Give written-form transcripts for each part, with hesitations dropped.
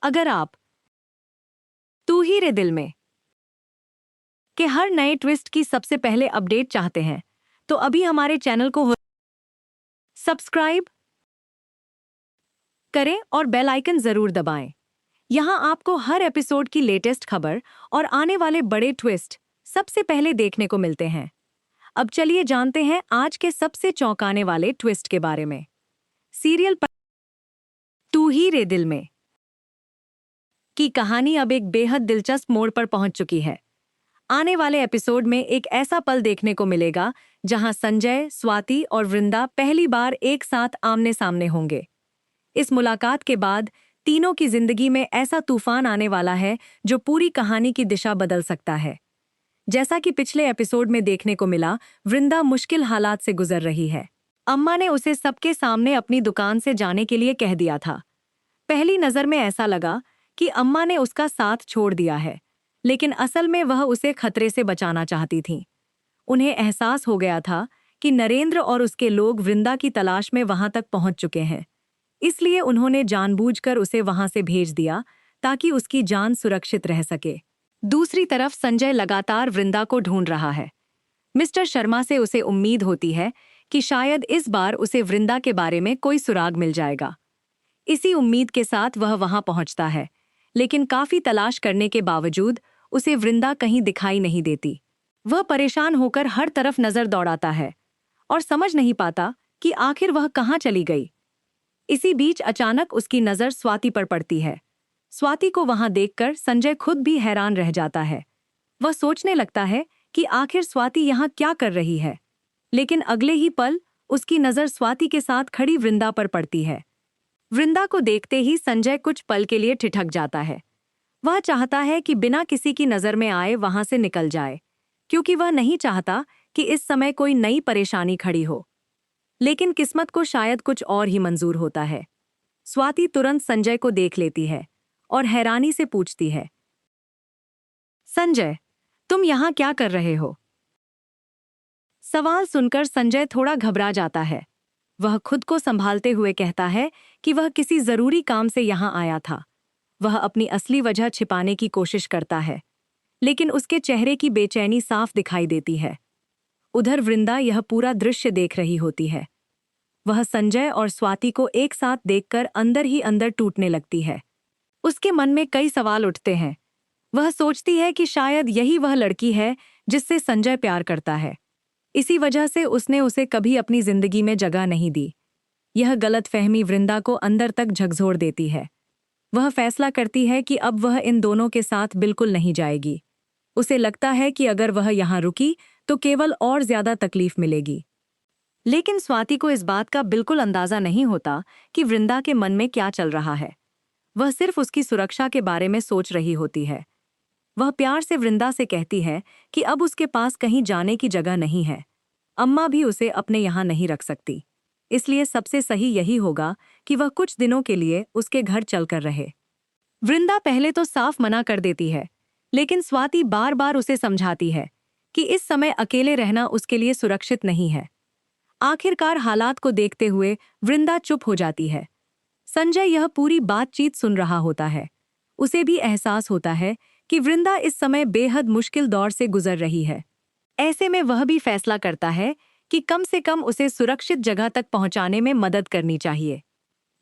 अगर आप तू ही रे दिल में के हर नए ट्विस्ट की सबसे पहले अपडेट चाहते हैं तो अभी हमारे चैनल को सब्सक्राइब करें और बेल आइकन जरूर दबाएं। यहां आपको हर एपिसोड की लेटेस्ट खबर और आने वाले बड़े ट्विस्ट सबसे पहले देखने को मिलते हैं। अब चलिए जानते हैं आज के सबसे चौंकाने वाले ट्विस्ट के बारे में। सीरियल तू ही रे दिल में की कहानी अब एक बेहद दिलचस्प मोड़ पर पहुंच चुकी है। आने वाले एपिसोड में एक ऐसा पल देखने को मिलेगा जहां संजय, स्वाति और वृंदा पहली बार एक साथ आमने सामने होंगे। इस मुलाकात के बाद तीनों की जिंदगी में ऐसा तूफान आने वाला है जो पूरी कहानी की दिशा बदल सकता है। जैसा कि पिछले एपिसोड में देखने को मिला, वृंदा मुश्किल हालात से गुजर रही है। अम्मा ने उसे सबके सामने अपनी दुकान से जाने के लिए कह दिया था। पहली नजर में ऐसा लगा कि अम्मा ने उसका साथ छोड़ दिया है, लेकिन असल में वह उसे खतरे से बचाना चाहती थीं। उन्हें एहसास हो गया था कि नरेंद्र और उसके लोग वृंदा की तलाश में वहां तक पहुंच चुके हैं, इसलिए उन्होंने जानबूझकर उसे वहां से भेज दिया ताकि उसकी जान सुरक्षित रह सके। दूसरी तरफ संजय लगातार वृंदा को ढूंढ रहा है। मिस्टर शर्मा से उसे उम्मीद होती है कि शायद इस बार उसे वृंदा के बारे में कोई सुराग मिल जाएगा। इसी उम्मीद के साथ वह वहां पहुंचता है, लेकिन काफी तलाश करने के बावजूद उसे वृंदा कहीं दिखाई नहीं देती। वह परेशान होकर हर तरफ नजर दौड़ाता है और समझ नहीं पाता कि आखिर वह कहाँ चली गई। इसी बीच अचानक उसकी नजर स्वाति पर पड़ती है। स्वाति को वहां देखकर संजय खुद भी हैरान रह जाता है। वह सोचने लगता है कि आखिर स्वाति यहाँ क्या कर रही है, लेकिन अगले ही पल उसकी नजर स्वाति के साथ खड़ी वृंदा पर पड़ती है। वृंदा को देखते ही संजय कुछ पल के लिए ठिठक जाता है। वह चाहता है कि बिना किसी की नजर में आए वहां से निकल जाए, क्योंकि वह नहीं चाहता कि इस समय कोई नई परेशानी खड़ी हो। लेकिन किस्मत को शायद कुछ और ही मंजूर होता है। स्वाति तुरंत संजय को देख लेती है और हैरानी से पूछती है, संजय, तुम यहाँ क्या कर रहे हो? सवाल सुनकर संजय थोड़ा घबरा जाता है। वह खुद को संभालते हुए कहता है कि वह किसी जरूरी काम से यहाँ आया था। वह अपनी असली वजह छिपाने की कोशिश करता है, लेकिन उसके चेहरे की बेचैनी साफ दिखाई देती है। उधर वृंदा यह पूरा दृश्य देख रही होती है। वह संजय और स्वाति को एक साथ देखकर अंदर ही अंदर टूटने लगती है। उसके मन में कई सवाल उठते हैं। वह सोचती है कि शायद यही वह लड़की है जिससे संजय प्यार करता है। इसी वजह से उसने उसे कभी अपनी जिंदगी में जगह नहीं दी। यह गलतफहमी वृंदा को अंदर तक झकझोर देती है। वह फैसला करती है कि अब वह इन दोनों के साथ बिल्कुल नहीं जाएगी। उसे लगता है कि अगर वह यहाँ रुकी तो केवल और ज्यादा तकलीफ मिलेगी। लेकिन स्वाति को इस बात का बिल्कुल अंदाजा नहीं होता कि वृंदा के मन में क्या चल रहा है। वह सिर्फ उसकी सुरक्षा के बारे में सोच रही होती है। वह प्यार से वृंदा से कहती है कि अब उसके पास कहीं जाने की जगह नहीं है। अम्मा भी उसे अपने यहाँ नहीं रख सकती, इसलिए सबसे सही यही होगा कि वह कुछ दिनों के लिए उसके घर चलकर रहे। वृंदा पहले तो साफ मना कर देती है, लेकिन स्वाति बार बार उसे समझाती है कि इस समय अकेले रहना उसके लिए सुरक्षित नहीं है। आखिरकार हालात को देखते हुए वृंदा चुप हो जाती है। संजय यह पूरी बातचीत सुन रहा होता है। उसे भी एहसास होता है कि वृंदा इस समय बेहद मुश्किल दौर से गुजर रही है। ऐसे में वह भी फैसला करता है कि कम से कम उसे सुरक्षित जगह तक पहुंचाने में मदद करनी चाहिए।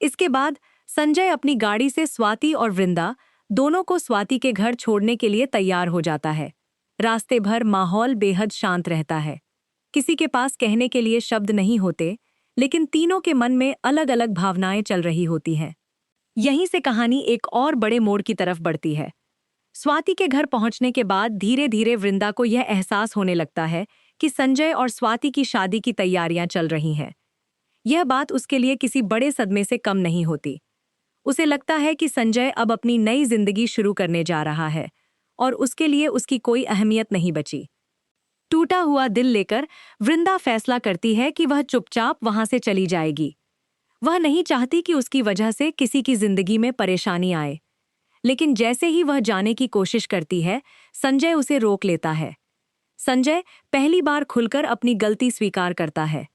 इसके बाद संजय अपनी गाड़ी से स्वाति और वृंदा दोनों को स्वाति के घर छोड़ने के लिए तैयार हो जाता है। रास्ते भर माहौल बेहद शांत रहता है। किसी के पास कहने के लिए शब्द नहीं होते, लेकिन तीनों के मन में अलग अलग भावनाएं चल रही होती हैं। यहीं से कहानी एक और बड़े मोड़ की तरफ बढ़ती है। स्वाति के घर पहुंचने के बाद धीरे धीरे वृंदा को यह एहसास होने लगता है कि संजय और स्वाति की शादी की तैयारियां चल रही हैं। यह बात उसके लिए किसी बड़े सदमे से कम नहीं होती। उसे लगता है कि संजय अब अपनी नई जिंदगी शुरू करने जा रहा है और उसके लिए उसकी कोई अहमियत नहीं बची। टूटा हुआ दिल लेकर वृंदा फैसला करती है कि वह चुपचाप वहां से चली जाएगी। वह नहीं चाहती कि उसकी वजह से किसी की जिंदगी में परेशानी आए। लेकिन जैसे ही वह जाने की कोशिश करती है, संजय उसे रोक लेता है। संजय पहली बार खुलकर अपनी गलती स्वीकार करता है।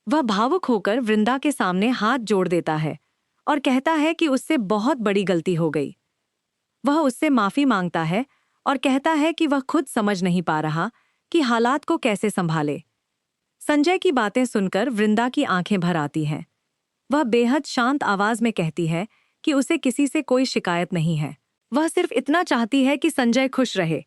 वह भावुक होकर वृंदा के सामने हाथ जोड़ देता है और कहता है कि उससे बहुत बड़ी गलती हो गई। वह उससे माफी मांगता है और कहता है कि वह खुद समझ नहीं पा रहा कि हालात को कैसे संभाले। संजय की बातें सुनकर वृंदा की आंखें भर आती हैं। वह बेहद शांत आवाज में कहती है कि उसे किसी से कोई शिकायत नहीं है। वह सिर्फ इतना चाहती है कि संजय खुश रहे,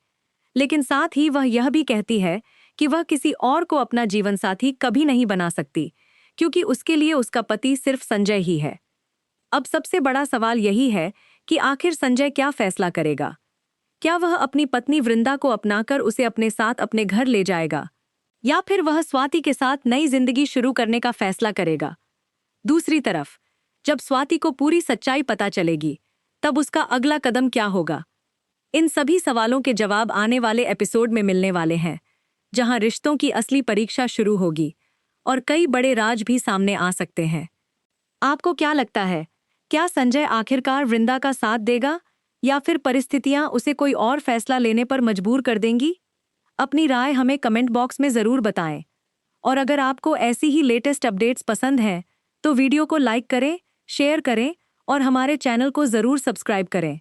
लेकिन साथ ही वह यह भी कहती है कि वह किसी और को अपना जीवनसाथी कभी नहीं बना सकती, क्योंकि उसके लिए उसका पति सिर्फ संजय ही है। अब सबसे बड़ा सवाल यही है कि आखिर संजय क्या फैसला करेगा। क्या वह अपनी पत्नी वृंदा को अपनाकर उसे अपने साथ अपने घर ले जाएगा, या फिर वह स्वाति के साथ नई जिंदगी शुरू करने का फैसला करेगा। दूसरी तरफ जब स्वाति को पूरी सच्चाई पता चलेगी, तब उसका अगला कदम क्या होगा? इन सभी सवालों के जवाब आने वाले एपिसोड में मिलने वाले हैं, जहां रिश्तों की असली परीक्षा शुरू होगी और कई बड़े राज भी सामने आ सकते हैं। आपको क्या लगता है, क्या संजय आखिरकार वृंदा का साथ देगा, या फिर परिस्थितियां उसे कोई और फैसला लेने पर मजबूर कर देंगी? अपनी राय हमें कमेंट बॉक्स में ज़रूर बताएं। और अगर आपको ऐसी ही लेटेस्ट अपडेट्स पसंद हैं, तो वीडियो को लाइक करें, शेयर करें और हमारे चैनल को ज़रूर सब्सक्राइब करें।